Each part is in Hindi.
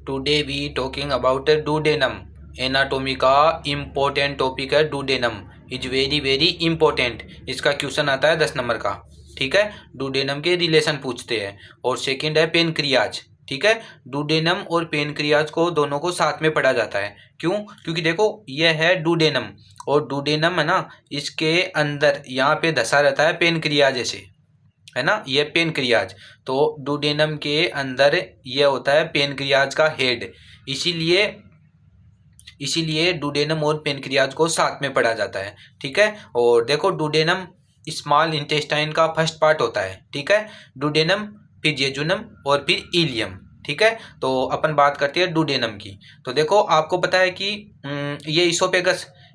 Today we talking about duodenum. Anatomy का इम्पोर्टेंट टॉपिक है duodenum, is very very important. इसका क्वेश्चन आता है 10 नंबर का। ठीक है, डुडेनम के रिलेशन पूछते हैं। और सेकंड है पेनक्रियाज। ठीक है, डुडेनम और पेनक्रियाज को दोनों को साथ में पढ़ा जाता है। क्यों? क्योंकि देखो यह है डुडेनम, और डुडेनम है ना, इसके अंदर यहाँ पे धसा रहता है पेनक्रियाज जैसे, है ना, ये पेनक्रियाज। तो डुडेनम के अंदर ये होता है पेनक्रियाज का हेड, इसीलिए इसीलिए डुडेनम और पेनक्रियाज को साथ में पढ़ा जाता है। ठीक है, और देखो डुडेनम स्मॉल इंटेस्टाइन का फर्स्ट पार्ट होता है। ठीक है, डुडेनम, फिर जेजुनम और फिर इलियम। ठीक है, तो अपन बात करते हैं डुडेनम की। तो देखो आपको पता है कि ये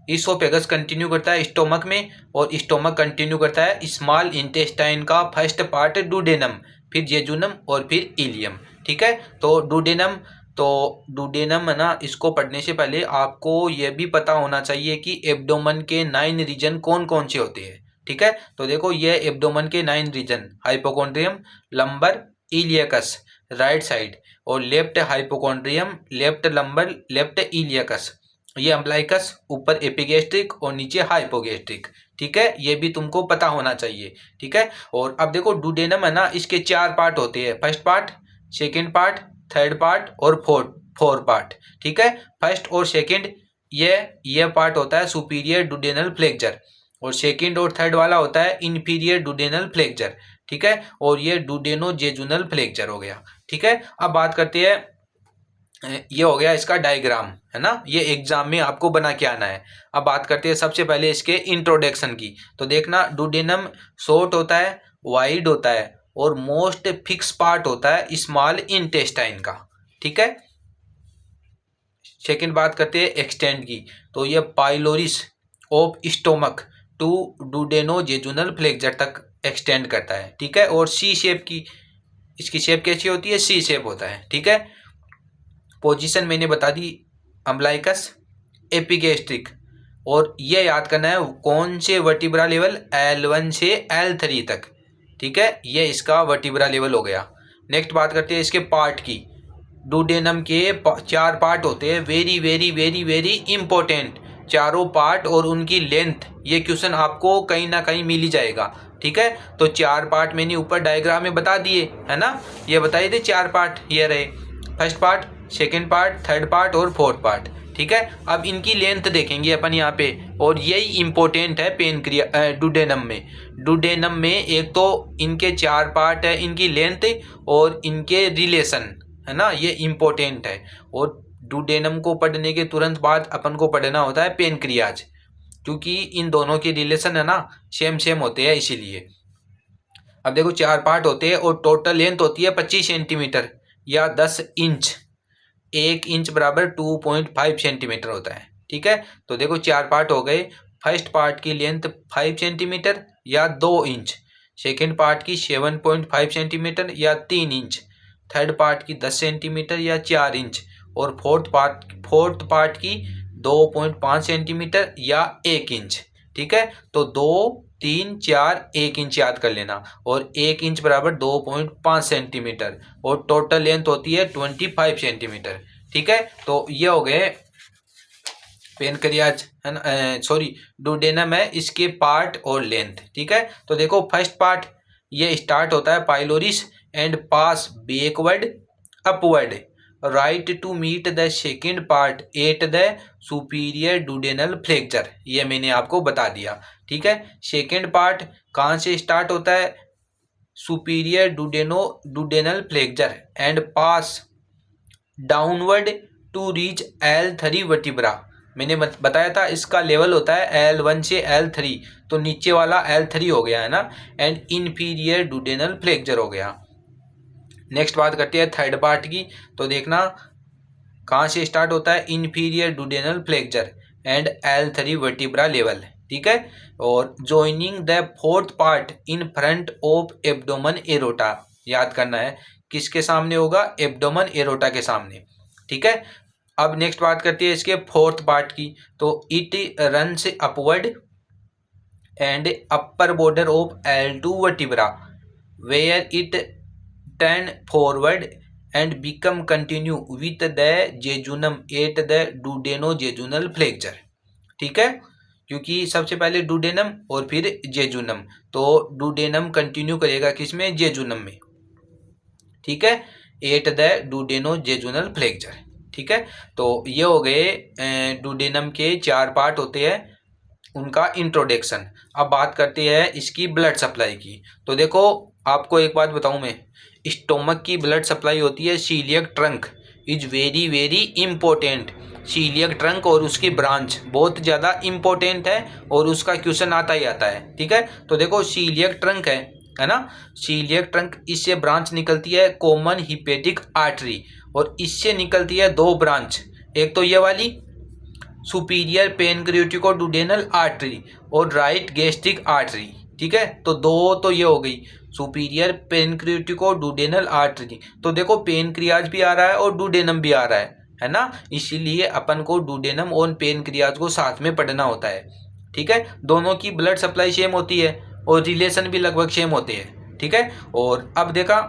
इसोफेगस कंटिन्यू करता है स्टोमक में, और स्टोमक कंटिन्यू करता है स्मॉल इंटेस्टाइन का फर्स्ट पार्ट डुडेनम, फिर जेजुनम और फिर इलियम। ठीक है, तो डुडेनम है ना, इसको पढ़ने से पहले आपको ये भी पता होना चाहिए कि एब्डोमन के 9 रीजन कौन कौन से होते हैं। ठीक है, तो देखो ये एब्डोमन के 9 region: hypochondrium, lumbar, iliacus right side, और left hypochondrium, left lumbar, left iliacus, ये अम्ब्लाइकस, ऊपर एपिगेस्ट्रिक और नीचे हाइपोगेस्ट्रिक। ठीक है, ये भी तुमको पता होना चाहिए। ठीक है, और अब देखो डुडेनम है ना, इसके 4 पार्ट होते हैं: first part, second part, third part और फोर पार्ट। ठीक है, फर्स्ट और सेकेंड ये पार्ट होता है सुपीरियर डुडेनल फ्लेक्चर, और सेकेंड और थर्ड वाला होता है इंफीरियर डुडेनल फ्लेक्चर। ठीक है, और ये डुडेनोजेजुनल फ्लेक्चर हो गया। ठीक है, अब बात करते हैं, ये हो गया इसका डायग्राम, है ना, ये एग्जाम में आपको बना के आना है। अब बात करते हैं सबसे पहले इसके इंट्रोडक्शन की। तो देखना, डुडेनम शॉर्ट होता है, वाइड होता है, और मोस्ट फिक्स पार्ट होता है स्मॉल इंटेस्टाइन का। ठीक है, सेकंड बात करते हैं एक्सटेंड की। तो ये पाइलोरिस ऑफ स्टोमक टू डुडेनोजेजुनल फ्लेक्चर तक एक्सटेंड करता है। ठीक है, और सी शेप की, इसकी शेप कैसी होती है? सी शेप होता है। ठीक है, पोजीशन मैंने बता दी, अम्ब्लाइकस, एपिगेस्ट्रिक, और ये याद करना है कौन से वर्टिब्रा लेवल, L1 से L3 तक। ठीक है, ये इसका वर्टिब्रा लेवल हो गया। नेक्स्ट बात करते हैं इसके पार्ट की। डुडेनम के 4 पार्ट होते हैं, very very very very important, चारों पार्ट और उनकी लेंथ। ये क्वेश्चन आपको कहीं ना कहीं मिल ही जाएगा। ठीक है, तो 4 पार्ट मैंने ऊपर डायग्राम में बता दिए, है ना, ये बताइए थे 4 पार्ट ये रहे: first part, second part, third part और फोर्थ पार्ट। ठीक है, अब इनकी लेंथ देखेंगे अपन यहाँ पे, और यही इंपॉर्टेंट है डुडेनम में एक तो इनके 4 पार्ट है, इनकी लेंथ और इनके रिलेशन, है ना, ये इंपॉर्टेंट है। और डुडेनम को पढ़ने के तुरंत बाद अपन को पढ़ना होता है पेनक्रियाज, क्योंकि इन दोनों के रिलेशन है ना सेम सेम होते हैं, इसीलिए। अब देखो 4 पार्ट होते हैं, और टोटल लेंथ होती है 25 सेंटीमीटर या 10 इंच। 1 इंच बराबर 2.5 सेंटीमीटर होता है। ठीक है, तो देखो 4 पार्ट हो गए। फर्स्ट पार्ट की लेंथ 5 सेंटीमीटर या 2 इंच, सेकेंड पार्ट की 7.5 सेंटीमीटर या 3 इंच, थर्ड पार्ट की 10 सेंटीमीटर या 4 इंच, और फोर्थ पार्ट की 2.5 सेंटीमीटर या 1 इंच। ठीक है, तो 2, 3, 4, 1 इंच याद कर लेना, और 1 इंच बराबर 2.5 सेंटीमीटर, और टोटल लेंथ होती है 25 सेंटीमीटर। ठीक है, तो ये हो गए पेनक्रियाज, है ना, सॉरी, डुडेनम है, इसके पार्ट और लेंथ। ठीक है, तो देखो फर्स्ट पार्ट ये स्टार्ट होता है pylorus and pass backward upward right to meet the second part at the superior duodenal flexure, ये मैंने आपको बता दिया। ठीक है, सेकेंड पार्ट कहाँ से स्टार्ट होता है? Superior duodenal flexure and pass downward to reach L3 vertebra. मैंने बताया था इसका लेवल होता है L1 से L3, तो नीचे वाला L3 हो गया, है ना, एंड इन्फीरियर डुडेनल फ्लेक्चर हो गया। नेक्स्ट बात करते हैं थर्ड पार्ट की। तो देखना कहाँ से स्टार्ट होता है? Inferior duodenal flexure and L3 vertebra level. ठीक है, और joining the fourth part in front of abdomen aorta, याद करना है किसके सामने होगा? एब्डोमन एरोटा के सामने। ठीक है, अब नेक्स्ट बात करते हैं इसके फोर्थ पार्ट की। तो it runs upward and upper border of L2 vertebra where it turn forward and become continue with the jejunum at the duodenojejunal flexure. ठीक है, क्योंकि सबसे पहले डुडेनम और फिर जेजुनम, तो डुडेनम कंटिन्यू करेगा किसमें, जेजुनम में। ठीक है, एट द डुडेनोजेजुनल फ्लेक्चर। ठीक है, तो ये हो गए डुडेनम के 4 पार्ट होते हैं, उनका इंट्रोडक्शन। अब बात करते हैं इसकी ब्लड सप्लाई की। तो देखो आपको एक बात बताऊं मैं, स्टोमक की ब्लड सप्लाई होती है, coeliac trunk is very very important. Coeliac trunk और उसकी ब्रांच बहुत ज़्यादा इंपॉर्टेंट है और उसका क्वेश्चन आता ही आता है। ठीक है, तो देखो सीलियक ट्रंक है ना, सीलियक ट्रंक, इससे ब्रांच निकलती है कॉमन हिपेटिक आर्टरी, और इससे निकलती है 2 ब्रांच, एक तो ये वाली सुपीरियर पेनक्रियोटिको-डुडेनल आर्टरी और राइट गैस्ट्रिक आर्टरी। ठीक है, तो 2 तो ये हो गई सुपीरियर पेनक्रियोटिको-डुडेनल आर्टरी। तो देखो पेनक्रियाज भी आ रहा है और डुडेनम भी आ रहा है ना, इसीलिए अपन को डुडेनम और पेनक्रियाज को साथ में पढ़ना होता है। ठीक है, दोनों की ब्लड सप्लाई सेम होती है और रिलेशन भी लगभग सेम होते हैं। ठीक है, और अब देखा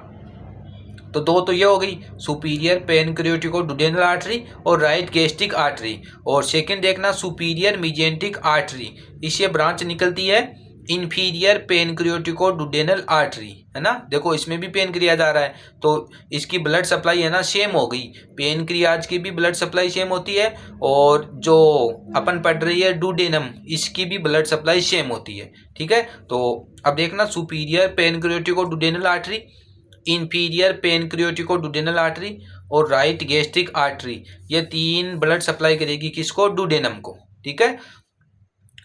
तो 2 तो ये हो गई सुपीरियर पेनक्रियोटिको डुडेनल आर्टरी और राइट गैस्ट्रिक आर्टरी, और सेकंड देखना सुपीरियर मिजेंटिक आर्टरी, इससे ब्रांच निकलती है इंफीरियर पेनक्रियोटिको डुडेनल आर्टरी, है ना। देखो इसमें भी पेनक्रियाज आ रहा है, तो इसकी ब्लड सप्लाई है ना सेम हो गई, पेनक्रियाज की भी ब्लड सप्लाई सेम होती है, और जो अपन पढ़ रही है डुडेनम, इसकी भी ब्लड सप्लाई सेम होती है। ठीक है, तो अब देखना सुपीरियर पेनक्रियोटिको डुडेनल आर्टरी, इंफीरियर पेनक्रियोटिको डुडेनल आर्टरी और राइट गैस्ट्रिक आर्टरी, ये 3 ब्लड सप्लाई करेगी किसको, डुडेनम को। ठीक है,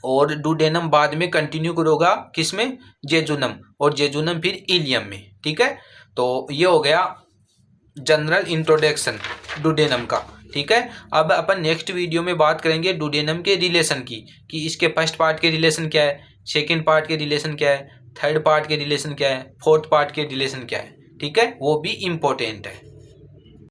और डुडेनम बाद में कंटिन्यू करोगा किसमें, जेजुनम, और जेजुनम फिर इलियम में। ठीक है, तो ये हो गया जनरल इंट्रोडक्शन डुडेनम का। ठीक है, अब अपन नेक्स्ट वीडियो में बात करेंगे डुडेनम के रिलेशन की, कि इसके फर्स्ट पार्ट के रिलेशन क्या है, सेकेंड पार्ट के रिलेशन क्या है, थर्ड पार्ट के रिलेशन क्या है, फोर्थ पार्ट के रिलेशन क्या है। ठीक है, वो भी इम्पोर्टेंट है।